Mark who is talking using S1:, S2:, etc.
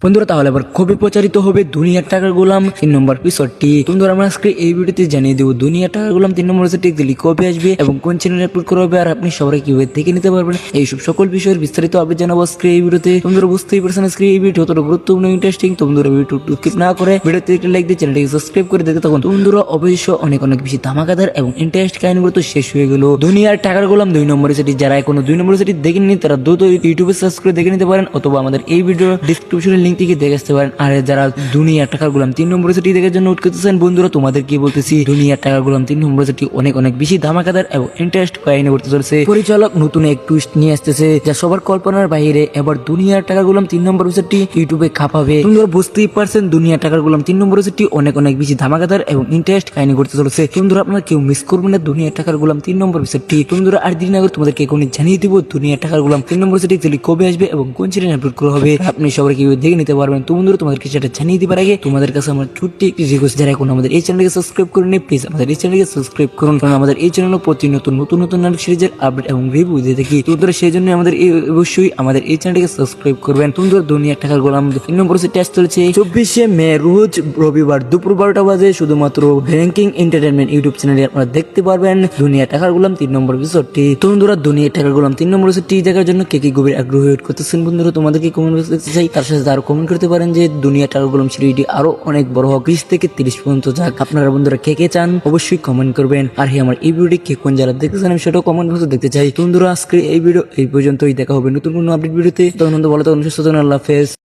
S1: বন্ধুরা তাহলে আবার কবে প্রচারিত হবে দুনিয়ার টাকার গোলাম 3 নম্বর এপিসোডটি। বন্ধুরা আমরা আজকে এই ভিডিওতে জানিয়ে দেবো দুনিয়ার টাকার গোলাম 3 নম্বর এপিসোডটি এক্স্যাক্টলি কবে আসবে এবং কোন চ্যানেলে আপলোড করা হবে আর আপনি সবাই কিভাবে দেখে নিতে পারবেন এইসব সকল বিষয়ের বিস্তারিত আপডেট জানাবো আজকে এই ভিডিওতে। বন্ধুরা বুঝতেই পারছেন আজকে এই ভিডিও কতটা গুরুত্বপূর্ণ ইন্টারেস্টিং। তো বন্ধুরা ভিডিও স্কিপ না করে ভিডিওতে একটা লাইক দিয়ে চ্যানেলটিকে সাবস্ক্রাইব করে দেখতে থাকুন। বন্ধুরা অবশ্য অনেক বেশি ধামাকাদার এবং ইন্টারেস্ট কাহিনীগুলো তো শেষ হয়ে গেল। দুনিয়ার টাকার গোলাম 2 নম্বর এপিসোডটি যারা এখনো 2 নম্বর এপিসোডটি দেখেননি তারা দ্রুত ইউটিউবে সার্চ করে দেখে নিতে পারেন অথবা আমাদের এই ভিডিও ডেসক্রিপশনে লিংক থেকে দেখে আসতে পারেন। আর যারা দুনিয়ার টাকার গোলাম 3 নম্বর এপিসোডটি দেখার জন্য উঠ করতেছেন বন্ধুরা তোমাদের কি বলতেছি, দুনিয়ার টাকার গোলাম 3 নম্বর এপিসোডটি অনেক বেশি ধামাকাদার এবং ইন্টারেস্ট কাহিনী করতে চলেছে। পরিচালক নতুন এক টুইস্ট নিয়ে আসতেছে যা সবার কল্পনার বাইরে। এবার দুনিয়ার টাকার গোলাম 3 নম্বর এপিসোডটি ইউটিউবে খাপাবে। বন্ধুরা বুঝতেই পারছেন দুনিয়ার টাকার গোলাম 3 নম্বর এপিসোডটি অনেক বেশি ধামাকাদার এবং ইন্টারেস্ট কাহিনী করতে চলেছে। বন্ধুরা আপনারা কেউ মিস করবেন না দুনিয়ার টাকার গোলাম 3 নম্বর এপিসোডটি। বন্ধুরা আর দিন আগে তোমাদেরকে এখনই জানিয়ে দিব দুনিয়ার টাকার গোলাম 3 নম্বর এপিসোডটি এক্স্যাক্টলি কবে আসবে এবং কোন চ্যানেলে আপলোড করা হবে আপনি সবাই কিভাবে দেখে নিতে পারবেন। তো বন্ধুরা তোমাদেরকে সেটা জানিয়ে দেবার আগে তোমাদের কাছে আমার ছোট্ট একটি রিকোয়েস্ট, যারা এখন আমাদের এই চ্যানেলকে সাবস্ক্রাইব করেনি প্লিজ আমাদের এই চ্যানেলকে সাবস্ক্রাইব করুন, কারণ আমাদের এই চ্যানেলে প্রতিনিয়ত নতুন নাটক সিরিজের আপডেট এবং রিভিউ দিয়ে থাকি। তোমরা সেই জন্য অবশ্যই আমাদের এই চ্যানেলকে সাবস্ক্রাইব করবেন। তোমরা দুনিয়ার টাকার গোলাম 3 নম্বর এপিসোডটি আসতে চলেছে 24শে মে রোজ রবিবার দুপুর 12টা বাজে শুধুমাত্র ব্যাংকিং এন্টারটেইনমেন্ট ইউটিউব চ্যানেলে আপনারা দেখতে পারবেন দুনিয়ার টাকার গোলাম 3 নম্বর এপিসোডটি। তো বন্ধুরা দুনিয়ার টাকার গোলাম 3 নম্বর এপিসোডটি দেখার জন্য কে কি গভীর আগ্রহী হয়ে করতেছেন বন্ধুরা তোমাদেরকে কমেন্ট বক্সে দেখতে চাই। তার সাথে আরো কমেন্ট করতে পারেন যে দুনিয়ার টাকার গোলাম সিরিজটি আরো অনেক বড় হোক, 20 থেকে 30 পর্যন্ত যাক। আপনারা বন্ধুরা কে চান অবশ্যই কমেন্ট করবেন। আর হ্যাঁ আমার এই ভিডিওটি কে কোন যারা দেখতেছেন আমি সেটাও কমেন্ট বক্সে দেখতে চাই। বন্ধুরা আজকে এই ভিডিও এই পর্যন্তই, দেখা হবে নতুন কোনো আপডেট ভিডিওতে। তখন ভালো থাকুন, সুস্থ থাকুন, আল্লাহ হাফেজ।